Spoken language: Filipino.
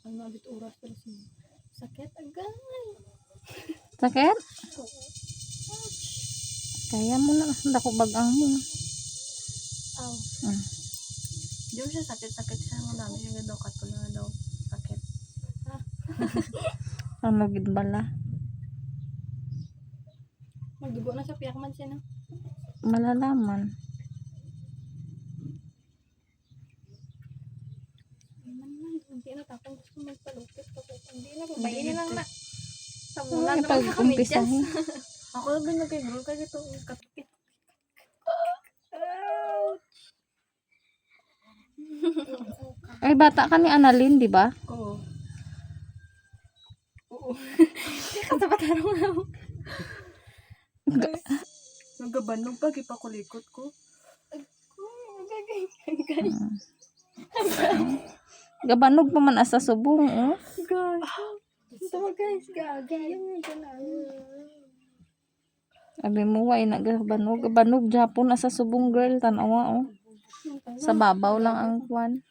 Ang nabit oras pero sakit agay. Sakit? Kaya mo na. Dako bagang mo. Aw. Hmm. Di mo siya sakit-sakit siya. Ang dami nga daw kato na daw. Sakit. Ano gid bala? Magdugo na sa piyak man siya na. Malalaman. Hindi na tapos gusto magpalupit ko. Hindi na ko. Bayin lang na. Sa mula Ay, naman nakamidyas. pag-umpisahin. Ako lang nag-grow ka dito. Kapit. Ay, bata ka ni Annalyn, di ba? Oo. Oo. Katapat-tarong na ako. Nagabanog pa. Ipakulikot ko. Gabanog pa man asa subong, oh. Guys. Ito mo guys. Gagi. Yung ganun. Abi mo ay nagabanog. Gabanog Japon asa subong girl tanawa, oh. Sa babaw lang ang kwan.